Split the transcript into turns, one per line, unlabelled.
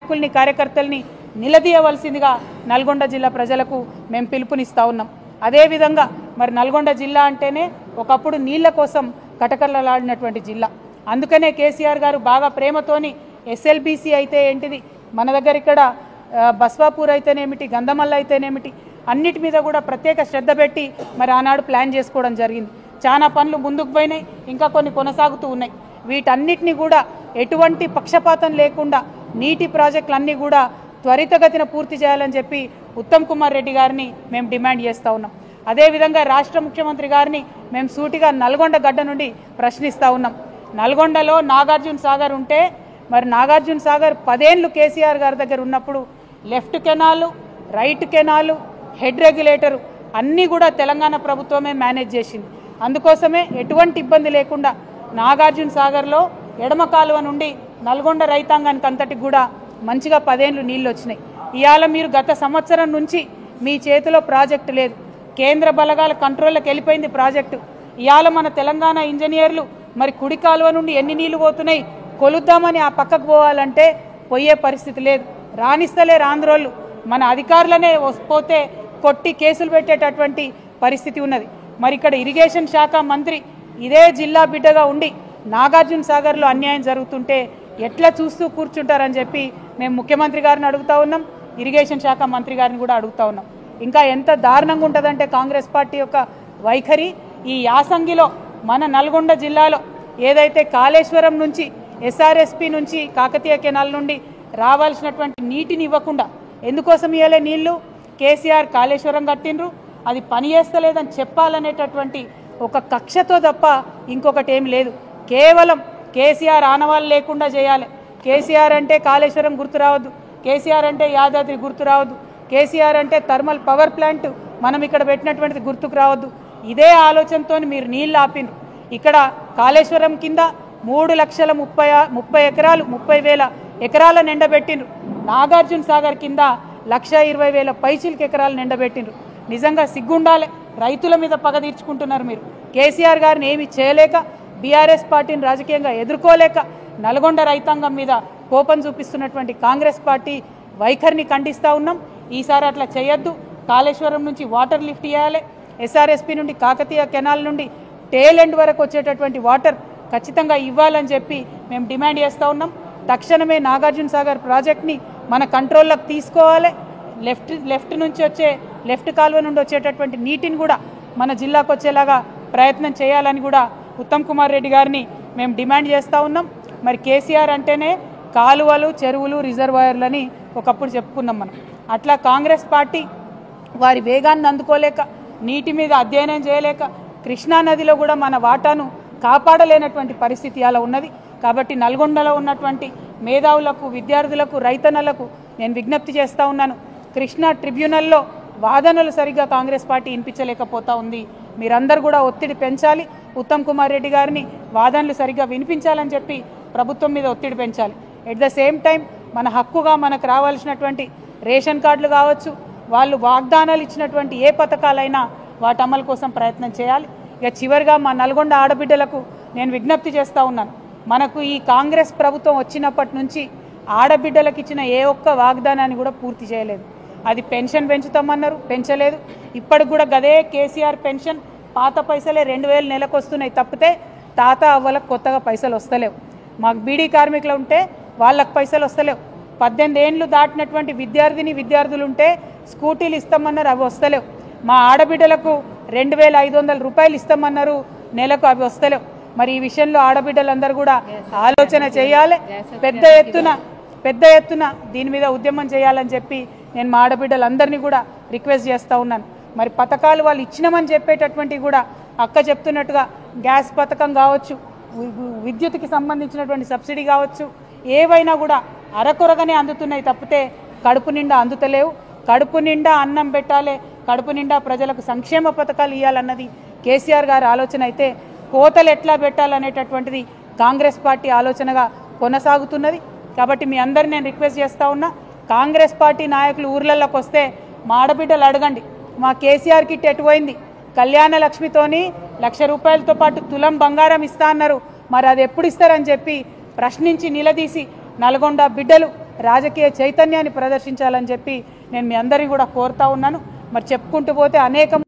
నాయకుల్ని కార్యకర్తల్ని నిలదీయవలసిందిగా నల్గొండ జిల్లా ప్రజలకు మేము పిలుపునిస్తా ఉన్నాం. అదేవిధంగా మరి నల్గొండ జిల్లా అంటేనే ఒకప్పుడు నీళ్ల కోసం కటకటలాడినటువంటి జిల్లా. అందుకనే కేసీఆర్ గారు బాగా ప్రేమతోని ఎస్ఎల్బీసీ అయితే ఏంటిది, మన దగ్గర ఇక్కడ బస్వాపూర్ అయితేనేమిటి, గంధమల్ల అయితేనేమిటి, అన్నిటి మీద కూడా ప్రత్యేక శ్రద్ధ పెట్టి మరి ఆనాడు ప్లాన్ చేసుకోవడం జరిగింది. చాలా పనులు ముందుకు పోయినాయి, ఇంకా కొన్ని కొనసాగుతూ ఉన్నాయి. వీటన్నిటిని కూడా ఎటువంటి పక్షపాతం లేకుండా నీటి ప్రాజెక్టులన్నీ కూడా త్వరితగతిన పూర్తి చేయాలని చెప్పి ఉత్తమ్ కుమార్ రెడ్డి గారిని మేము డిమాండ్ చేస్తూ ఉన్నాం. అదేవిధంగా రాష్ట్ర ముఖ్యమంత్రి గారిని మేము సూటిగా నల్గొండ గడ్డ నుండి ప్రశ్నిస్తూ ఉన్నాం. నల్గొండలో నాగార్జున సాగర్ ఉంటే మరి నాగార్జున సాగర్ 10 ఏళ్ళు కేసీఆర్ గారి దగ్గర ఉన్నప్పుడు left canal, right canal, head regulator అన్నీ కూడా తెలంగాణ ప్రభుత్వమే మేనేజ్ చేసింది. అందుకోసమే ఎటువంటి ఇబ్బంది లేకుండా నాగార్జున సాగర్లో ఎడమ కాలువ నుండి నల్గొండ రైతాంగానికి అంతటికి కూడా మంచిగా 10 ఏళ్ళు నీళ్ళు వచ్చినాయి. ఇవాళ మీరు గత సంవత్సరం నుంచి మీ చేతిలో ప్రాజెక్టు లేదు, కేంద్ర బలగాల కంట్రోల్లోకి వెళ్ళిపోయింది ప్రాజెక్టు. ఇవాళ మన తెలంగాణ ఇంజనీర్లు మరి కుడి కాలువ నుండి ఎన్ని నీళ్లు పోతున్నాయి కొలుద్దామని ఆ పక్కకు పోవాలంటే పోయే పరిస్థితి లేదు. రాణిస్తలేరు ఆంధ్రోళ్ళు, మన అధికారులనే పోతే కొట్టి కేసులు పెట్టేటటువంటి పరిస్థితి ఉన్నది. మరి ఇక్కడ ఇరిగేషన్ శాఖ మంత్రి ఇదే జిల్లా బిడ్డగా ఉండి నాగార్జున సాగర్లో అన్యాయం జరుగుతుంటే ఎట్లా చూస్తూ కూర్చుంటారని చెప్పి మేము ముఖ్యమంత్రి గారిని అడుగుతా ఉన్నాం, ఇరిగేషన్ శాఖ మంత్రి గారిని కూడా అడుగుతా ఉన్నాం. ఇంకా ఎంత దారుణంగా ఉంటుందంటే కాంగ్రెస్ పార్టీ యొక్క వైఖరి, ఈ యాసంగిలో మన నల్గొండ జిల్లాలో ఏదైతే కాళేశ్వరం నుంచి ఎస్ఆర్ఎస్పి నుంచి కాకతీయ కెనాల్ నుండి రావాల్సినటువంటి నీటిని ఇవ్వకుండా ఎందుకోసం ఇవ్వలే నీళ్లు, కేసీఆర్ కాళేశ్వరం కట్టిండ్రు, అది పని చేస్తలేదని చెప్పాలనేటటువంటి ఒక కక్షతో తప్ప ఇంకొకటి ఏం లేదు. కేవలం కేసీఆర్ ఆనవాళ్ళు లేకుండా చేయాలి. కేసీఆర్ అంటే కాళేశ్వరం గుర్తు రావద్దు, కేసీఆర్ అంటే యాదాద్రి గుర్తు రావద్దు, కేసీఆర్ అంటే థర్మల్ పవర్ ప్లాంట్ మనం ఇక్కడ పెట్టినటువంటిది గుర్తుకు రావద్దు. ఇదే ఆలోచనతో మీరు నీళ్ళు ఆపిన్రు. ఇక్కడ కాళేశ్వరం కింద 3,30,000 ఎకరాల నిండబెట్టిండ్రు. నాగార్జున సాగర్ కింద 1,20,000 పైచిలకు ఎకరాలు నిండబెట్టిండ్రు. నిజంగా సిగ్గుండాలి, రైతుల మీద పగ తీర్చుకుంటున్నారు మీరు. కేసీఆర్ గారిని ఏమి చేయలేక, బీఆర్ఎస్ పార్టీని రాజకీయంగా ఎదుర్కోలేక నల్గొండ రైతాంగం మీద కోపం చూపిస్తున్నటువంటి కాంగ్రెస్ పార్టీ వైఖరిని ఖండిస్తూ ఉన్నాం. ఈసారి అట్లా చేయొద్దు. కాళేశ్వరం నుంచి వాటర్ లిఫ్ట్ చేయాలి, ఎస్ఆర్ఎస్పి నుండి కాకతీయ కెనాల్ నుండి టేల్ ఎండ్ వరకు వచ్చేటటువంటి వాటర్ ఖచ్చితంగా ఇవ్వాలని చెప్పి మేము డిమాండ్ చేస్తూ ఉన్నాం. తక్షణమే నాగార్జున సాగర్ ప్రాజెక్ట్ని మన కంట్రోల్లోకి తీసుకోవాలి. లెఫ్ట్ నుంచి వచ్చే లెఫ్ట్ కాలువ నుండి వచ్చేటటువంటి నీటిని కూడా మన జిల్లాకు వచ్చేలాగా ప్రయత్నం చేయాలని కూడా ఉత్తమ్ కుమార్ రెడ్డి గారిని మేము డిమాండ్ చేస్తూ ఉన్నాం. మరి కేసీఆర్ అంటేనే కాలువలు, చెరువులు, రిజర్వాయర్లని ఒకప్పుడు చెప్పుకున్నాం మనం. అట్లా కాంగ్రెస్ పార్టీ వారి వేగాన్ని అందుకోలేక, నీటి మీద అధ్యయనం చేయలేక, కృష్ణానదిలో కూడా మన వాటాను కాపాడలేనటువంటి పరిస్థితి అలా ఉన్నది. కాబట్టి నల్గొండలో ఉన్నటువంటి మేధావులకు, విద్యార్థులకు, రైతన్నలకు నేను విజ్ఞప్తి చేస్తూ ఉన్నాను, కృష్ణా ట్రిబ్యునల్లో వాదనలు సరిగ్గా కాంగ్రెస్ పార్టీ వినిపించలేకపోతా ఉంది. మీరందరూ కూడా ఒత్తిడి పెంచాలి, ఉత్తమ్ కుమార్ రెడ్డి గారిని వాదనలు సరిగ్గా వినిపించాలని చెప్పి ప్రభుత్వం మీద ఒత్తిడి పెంచాలి. ఎట్ ద సేమ్ టైం మన హక్కుగా మనకు రావాల్సినటువంటి రేషన్ కార్డులు కావచ్చు, వాళ్ళు వాగ్దానాలు ఇచ్చినటువంటి ఏ పథకాలైనా వాటి అమలు కోసం ప్రయత్నం చేయాలి. ఇక చివరిగా మా నల్గొండ ఆడబిడ్డలకు నేను విజ్ఞప్తి చేస్తూ ఉన్నాను, మనకు ఈ కాంగ్రెస్ ప్రభుత్వం వచ్చినప్పటి నుంచి ఆడబిడ్డలకు ఇచ్చిన ఏ ఒక్క వాగ్దానాన్ని కూడా పూర్తి చేయలేదు. అది పెన్షన్ పెంచుతామన్నారు, పెంచలేదు. ఇప్పటికి కూడా గదే కేసీఆర్ పెన్షన్ పాత పైసలే 2,000 నెలకు వస్తున్నాయి తప్పితే తాత అవ్వలకు కొత్తగా పైసలు వస్తలేవు. మాకు బీడీ కార్మికులు ఉంటే వాళ్ళకు పైసలు వస్తలేవు. 18 ఏళ్ళు దాటినటువంటి విద్యార్థులు ఉంటే స్కూటీలు ఇస్తామన్నారు, అవి వస్తలేవు. మా ఆడబిడ్డలకు 2,500 రూపాయలు ఇస్తామన్నారు నెలకు, అవి వస్తలేవు. మరి ఈ విషయంలో ఆడబిడ్డలందరూ కూడా ఆలోచన చేయాలి, పెద్ద ఎత్తున దీని మీద ఉద్యమం చేయాలని చెప్పి నేను మా ఆడబిడ్డలందరినీ కూడా రిక్వెస్ట్ చేస్తూ ఉన్నాను. మరి పథకాలు వాళ్ళు ఇచ్చినామని చెప్పేటటువంటివి కూడా అక్క చెప్తున్నట్టుగా గ్యాస్ పథకం కావచ్చు, విద్యుత్కి సంబంధించినటువంటి సబ్సిడీ కావచ్చు, ఏవైనా కూడా అరకొరగానే అందుతున్నాయి తప్పితే కడుపు నిండా అందుతలేవు. కడుపు నిండా అన్నం పెట్టాలి, కడుపు నిండా ప్రజలకు సంక్షేమ పథకాలు ఇవ్వాలన్నది కేసీఆర్ గారి ఆలోచన అయితే, కోతలు ఎట్లా పెట్టాలనేటటువంటిది కాంగ్రెస్ పార్టీ ఆలోచనగా కొనసాగుతున్నది. కాబట్టి మీ అందరిని నేను రిక్వెస్ట్ చేస్తూ ఉన్నా, కాంగ్రెస్ పార్టీ నాయకులు ఊర్లలోకి వస్తే మా ఆడబిడ్డలు అడగండి, మా కేసీఆర్ కిట్ ఎటుపోయింది, కళ్యాణ లక్ష్మితోని 1,00,000 రూపాయలతో పాటు తులం బంగారం ఇస్తా అన్నారు, మరి అది ఎప్పుడు ఇస్తారని చెప్పి ప్రశ్నించి నిలదీసి నల్గొండ బిడ్డలు రాజకీయ చైతన్యాన్ని ప్రదర్శించాలని చెప్పి నేను మీ అందరినీ కూడా కోరుతా ఉన్నాను. మరి చెప్పుకుంటూ పోతే అనేక